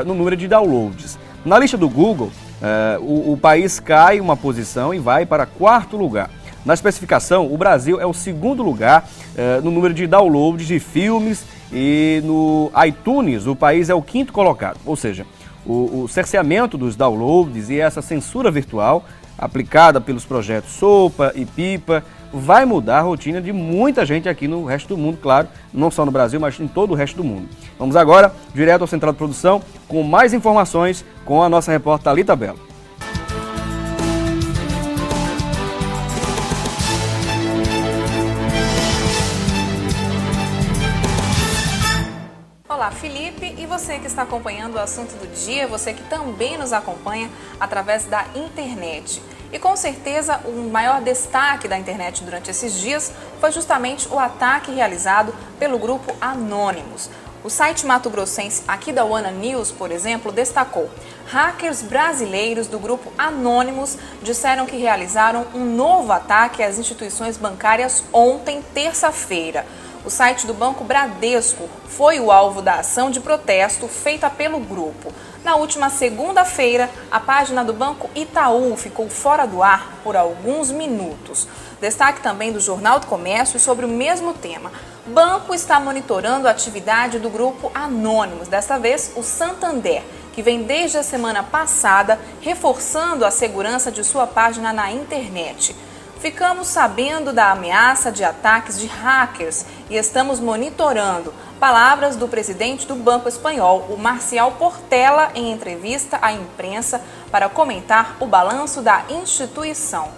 no número de downloads. Na lista do Google, O país cai uma posição e vai para 4º lugar. Na especificação, o Brasil é o 2º lugar no número de downloads de filmes, e no iTunes o país é o 5º colocado. Ou seja, o cerceamento dos downloads e essa censura virtual aplicada pelos projetos Sopa e Pipa vai mudar a rotina de muita gente aqui no resto do mundo, claro, não só no Brasil, mas em todo o resto do mundo. Vamos agora direto ao Central de Produção com mais informações com a nossa repórter Thalita Belo. Olá, Felipe, e você que está acompanhando o assunto do dia, você que também nos acompanha através da internet. E com certeza o maior destaque da internet durante esses dias foi justamente o ataque realizado pelo grupo Anonymous. O site mato-grossense aqui da Wana News, por exemplo, destacou: hackers brasileiros do grupo Anonymous disseram que realizaram um novo ataque às instituições bancárias ontem, terça-feira. O site do Banco Bradesco foi o alvo da ação de protesto feita pelo grupo. Na última segunda-feira, a página do Banco Itaú ficou fora do ar por alguns minutos. Destaque também do Jornal do Comércio sobre o mesmo tema. Banco está monitorando a atividade do grupo Anonymous, desta vez o Santander, que vem desde a semana passada reforçando a segurança de sua página na internet. Ficamos sabendo da ameaça de ataques de hackers e estamos monitorando. Palavras do presidente do Banco Espanhol, o Marcial Portela, em entrevista à imprensa para comentar o balanço da instituição.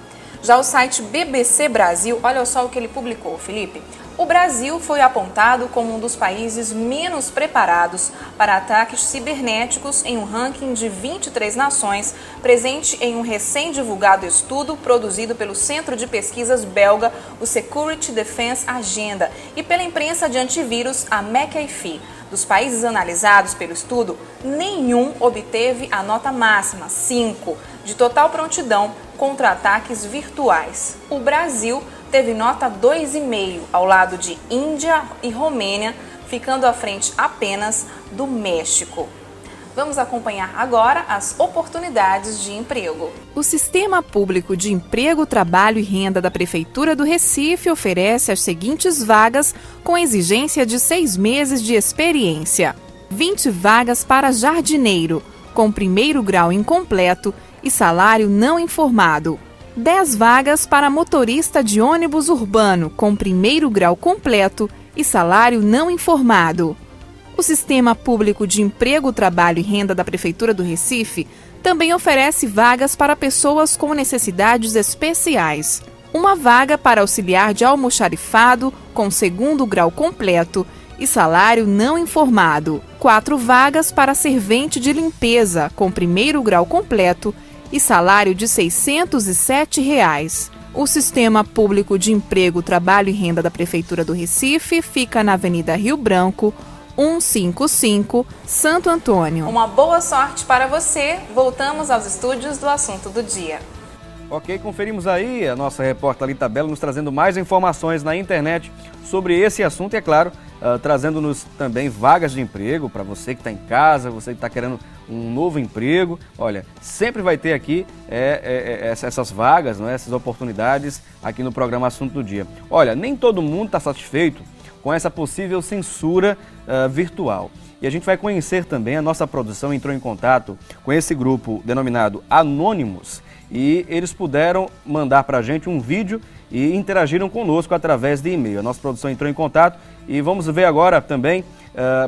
Já o site BBC Brasil, olha só o que ele publicou, Felipe. O Brasil foi apontado como um dos países menos preparados para ataques cibernéticos em um ranking de 23 nações, presente em um recém-divulgado estudo produzido pelo Centro de Pesquisas belga, o Security Defense Agenda, e pela imprensa de antivírus, a McAfee. Dos países analisados pelo estudo, nenhum obteve a nota máxima, 5, de total prontidão contra ataques virtuais. O Brasil teve nota 2,5, ao lado de Índia e Romênia, ficando à frente apenas do México. Vamos acompanhar agora as oportunidades de emprego. O Sistema Público de Emprego, Trabalho e Renda da Prefeitura do Recife oferece as seguintes vagas com exigência de 6 meses de experiência. 20 vagas para jardineiro, com 1º grau incompleto e salário não informado. 10 vagas para motorista de ônibus urbano, com 1º grau completo e salário não informado. O Sistema Público de Emprego, Trabalho e Renda da Prefeitura do Recife também oferece vagas para pessoas com necessidades especiais. 1 vaga para auxiliar de almoxarifado, com 2º grau completo e salário não informado. 4 vagas para servente de limpeza, com 1º grau completo e salário de R$ 607. O Sistema Público de Emprego, Trabalho e Renda da Prefeitura do Recife fica na Avenida Rio Branco, 155, Santo Antônio. Uma boa sorte para você. Voltamos aos estúdios do Assunto do Dia. Ok, conferimos aí a nossa repórter Thalita Belo nos trazendo mais informações na internet sobre esse assunto e, é claro, trazendo-nos também vagas de emprego para você que está em casa, você que está querendo um novo emprego. Olha, sempre vai ter aqui essas vagas, não é? Essas oportunidades aqui no programa Assunto do Dia. Olha, nem todo mundo está satisfeito com essa possível censura virtual. E a gente vai conhecer também, a nossa produção entrou em contato com esse grupo denominado Anonymous e eles puderam mandar para a gente um vídeo e interagiram conosco através de e-mail. A nossa produção entrou em contato e vamos ver agora também.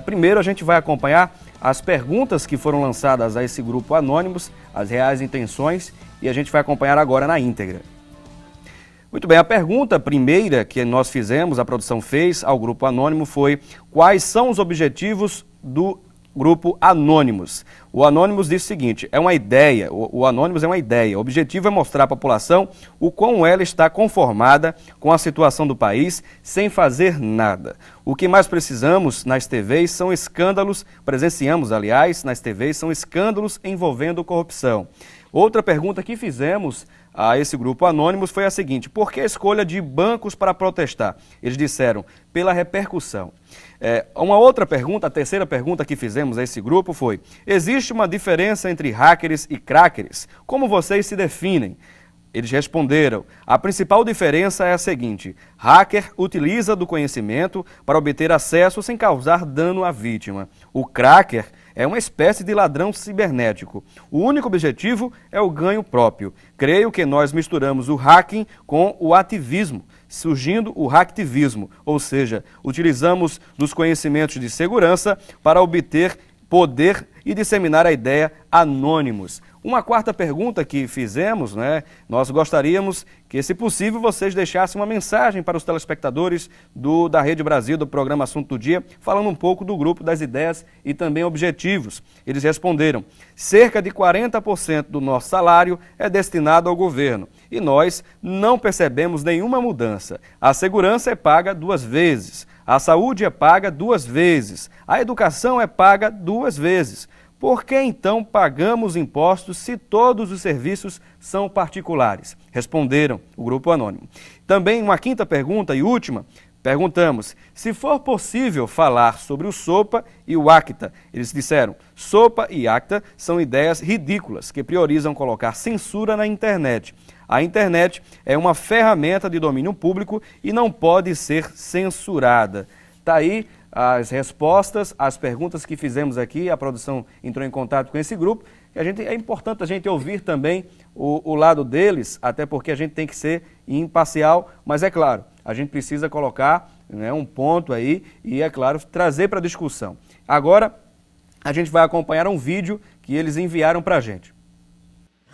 Primeiro a gente vai acompanhar as perguntas que foram lançadas a esse grupo Anonymous, as reais intenções, e a gente vai acompanhar agora na íntegra. Muito bem, a pergunta primeira que nós fizemos, a produção fez ao grupo Anônimo foi: quais são os objetivos do grupo Anonymous? O Anonymous diz o seguinte: é uma ideia, o Anonymous é uma ideia. O objetivo é mostrar à população o quão ela está conformada com a situação do país sem fazer nada. O que mais precisamos nas TVs são escândalos, presenciamos, aliás, nas TVs, são escândalos envolvendo corrupção. Outra pergunta que fizemos a esse grupo Anônimos foi a seguinte: por que a escolha de bancos para protestar? Eles disseram, pela repercussão. Uma outra pergunta, a terceira pergunta que fizemos a esse grupo foi: existe uma diferença entre hackers e crackers? Como vocês se definem? Eles responderam, a principal diferença é a seguinte: hacker utiliza do conhecimento para obter acesso sem causar dano à vítima. O cracker é uma espécie de ladrão cibernético. O único objetivo é o ganho próprio. Creio que nós misturamos o hacking com o ativismo, surgindo o hacktivismo, ou seja, utilizamos dos conhecimentos de segurança para obter poder e disseminar a ideia Anônimos. Uma quarta pergunta que fizemos, nós gostaríamos que, se possível, vocês deixassem uma mensagem para os telespectadores da Rede Brasil, do programa Assunto do Dia, falando um pouco do grupo das ideias e também objetivos. Eles responderam, cerca de 40% do nosso salário é destinado ao governo e nós não percebemos nenhuma mudança. A segurança é paga 2 vezes, a saúde é paga 2 vezes, a educação é paga 2 vezes. Por que então pagamos impostos se todos os serviços são particulares? Responderam o grupo Anônimo. Também uma quinta pergunta e última, perguntamos, se for possível falar sobre o SOPA e o ACTA. Eles disseram, SOPA e ACTA são ideias ridículas que priorizam colocar censura na internet. A internet é uma ferramenta de domínio público e não pode ser censurada. Está aí as respostas, as perguntas que fizemos aqui, a produção entrou em contato com esse grupo. É importante a gente ouvir também o lado deles, até porque a gente tem que ser imparcial, mas é claro, a gente precisa colocar um ponto aí e, é claro, trazer para a discussão. Agora, a gente vai acompanhar um vídeo que eles enviaram para a gente.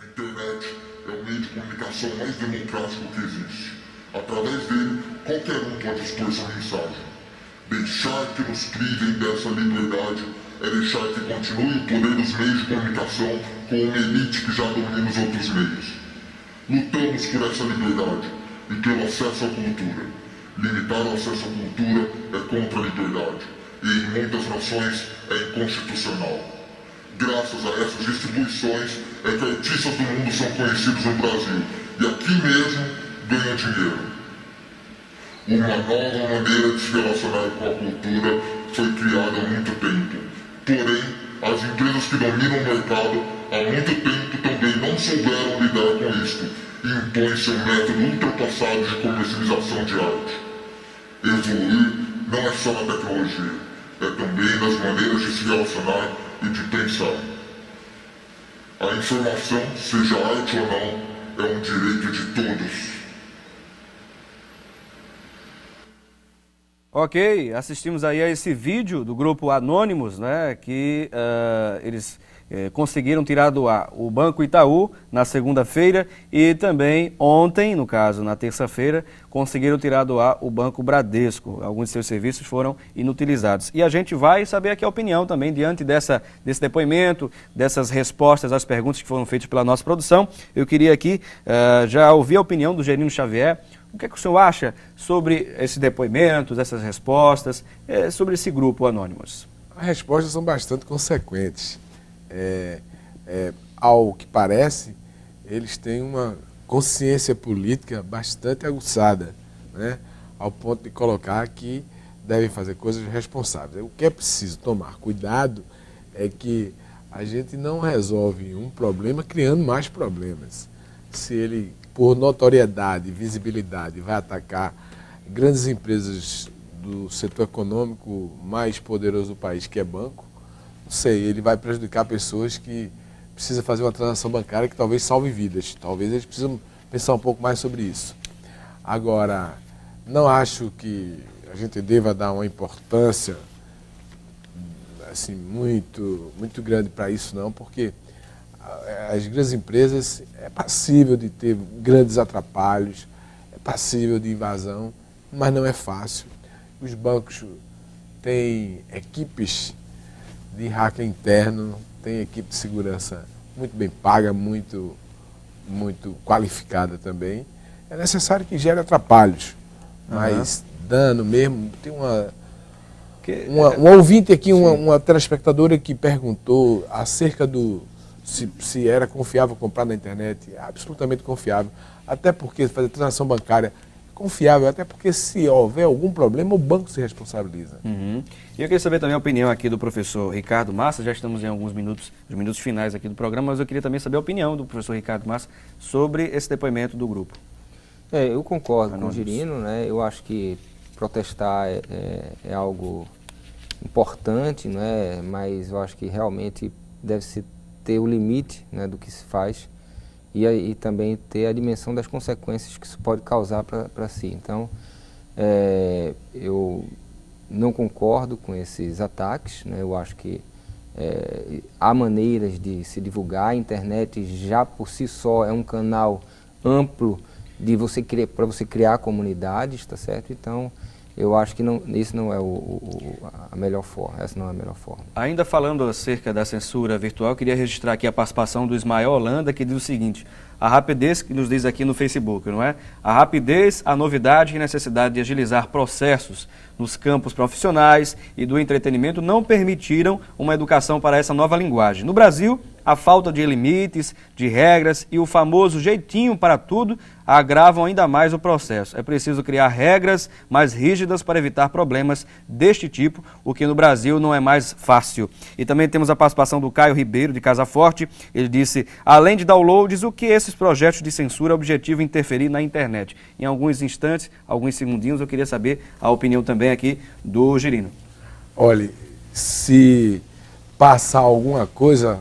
A internet é o meio de comunicação mais democrático que existe. Através dele, qualquer um pode expor sua mensagem. Deixar que nos privem dessa liberdade é deixar que continue o poder dos meios de comunicação com uma elite que já domina os outros meios. Lutamos por essa liberdade e pelo acesso à cultura. Limitar o acesso à cultura é contra a liberdade e em muitas nações é inconstitucional. Graças a essas distribuições é que artistas do mundo são conhecidos no Brasil e aqui mesmo ganham dinheiro. Uma nova maneira de se relacionar com a cultura foi criada há muito tempo. Porém, as empresas que dominam o mercado há muito tempo também não souberam lidar com isto e impõem seu método ultrapassado de comercialização de arte. Evoluir não é só na tecnologia, é também nas maneiras de se relacionar e de pensar. A informação, seja arte ou não, é um direito de todos. Ok, assistimos aí a esse vídeo do grupo Anônimos, que eles conseguiram tirar do ar o Banco Itaú na segunda-feira e também ontem, no caso, na terça-feira, conseguiram tirar do ar o Banco Bradesco. Alguns de seus serviços foram inutilizados. E a gente vai saber aqui a opinião também diante desse depoimento, dessas respostas às perguntas que foram feitas pela nossa produção. Eu queria aqui já ouvir a opinião do Gerino Xavier. O que é que o senhor acha sobre esses depoimentos, essas respostas, sobre esse grupo Anônimos? As respostas são bastante consequentes. Ao que parece, eles têm uma consciência política bastante aguçada, ao ponto de colocar que devem fazer coisas responsáveis. O que é preciso tomar cuidado é que a gente não resolve um problema criando mais problemas. Se ele, por notoriedade e visibilidade, vai atacar grandes empresas do setor econômico mais poderoso do país, que é banco, não sei, ele vai prejudicar pessoas que precisam fazer uma transação bancária que talvez salve vidas. Talvez eles precisam pensar um pouco mais sobre isso. Agora, não acho que a gente deva dar uma importância assim, muito grande para isso, não, porque as grandes empresas é passível de ter grandes atrapalhos, é passível de invasão, mas não é fácil. Os bancos têm equipes de hacker interno, têm equipe de segurança muito bem paga, muito qualificada também. É necessário que gere atrapalhos, mas dano mesmo. Tem uma ouvinte aqui, uma telespectadora que perguntou acerca do se era confiável comprar na internet, é absolutamente confiável. Até porque fazer transação bancária é confiável, até porque se houver algum problema, o banco se responsabiliza. E eu queria saber também a opinião aqui do professor Ricardo Massa. Já estamos em alguns minutos, os minutos finais aqui do programa, mas eu queria também saber a opinião do professor Ricardo Massa sobre esse depoimento do grupo. Eu concordo com o Girino, né? Eu acho que protestar é algo importante, né? Mas eu acho que realmente deve-se ter o limite, né, do que se faz e também ter a dimensão das consequências que isso pode causar para si. Então, eu não concordo com esses ataques, né? Eu acho que há maneiras de se divulgar. A internet já por si só é um canal amplo para você criar comunidades, tá certo? Então, eu acho que isso não é a melhor forma, essa não é a melhor forma. Ainda falando acerca da censura virtual, eu queria registrar aqui a participação do Ismael Holanda, que diz o seguinte: a rapidez, que nos diz aqui no Facebook, não é? A rapidez, a novidade e a necessidade de agilizar processos nos campos profissionais e do entretenimento não permitiram uma educação para essa nova linguagem. No Brasil, a falta de limites, de regras e o famoso jeitinho para tudo agravam ainda mais o processo. É preciso criar regras mais rígidas para evitar problemas deste tipo, o que no Brasil não é mais fácil. E também temos a participação do Caio Ribeiro, de Casa Forte. Ele disse: além de downloads, o que esses projetos de censura objetivam interferir na internet? Em alguns instantes, alguns segundinhos, eu queria saber a opinião também aqui do Girino. Olha, se passar alguma coisa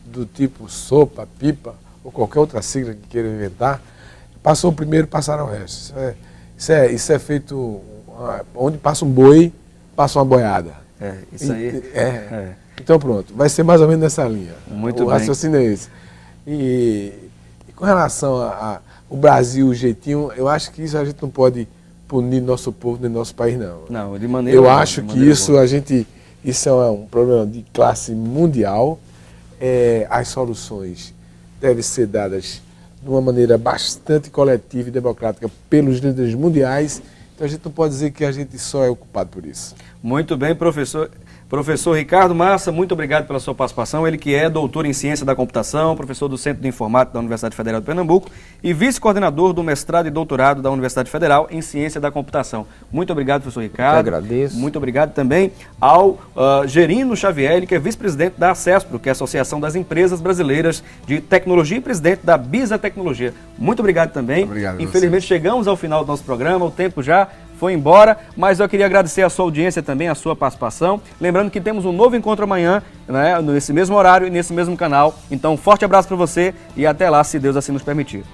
do tipo sopa, pipa ou qualquer outra sigla que queira inventar, passou o primeiro, passará o resto. Isso é feito onde passa um boi, passa uma boiada. Isso aí. Então pronto, vai ser mais ou menos nessa linha. Muito o bem. raciocínio é esse. E com relação ao Brasil, o jeitinho, eu acho que isso a gente não pode punir nosso povo nem nosso país, não. Não, de maneira eu acho que isso isso é um problema de classe mundial. As soluções devem ser dadas de uma maneira bastante coletiva e democrática pelos líderes mundiais. Então a gente não pode dizer que a gente só é o culpado por isso. Muito bem, professor. Professor Ricardo Massa, muito obrigado pela sua participação. Ele que é doutor em Ciência da Computação, professor do Centro de Informática da Universidade Federal de Pernambuco e vice-coordenador do mestrado e doutorado da Universidade Federal em Ciência da Computação. Muito obrigado, professor Ricardo. Eu agradeço. Muito obrigado também ao Gerino Xavier, ele que é vice-presidente da ACESPRO, que é a Associação das Empresas Brasileiras de Tecnologia, e presidente da Bisa Tecnologia. Muito obrigado também. Obrigado. Infelizmente chegamos ao final do nosso programa, o tempo já foi embora, mas eu queria agradecer a sua audiência também, a sua participação. Lembrando que temos um novo encontro amanhã, né, nesse mesmo horário e nesse mesmo canal. Então, um forte abraço para você e até lá, se Deus assim nos permitir.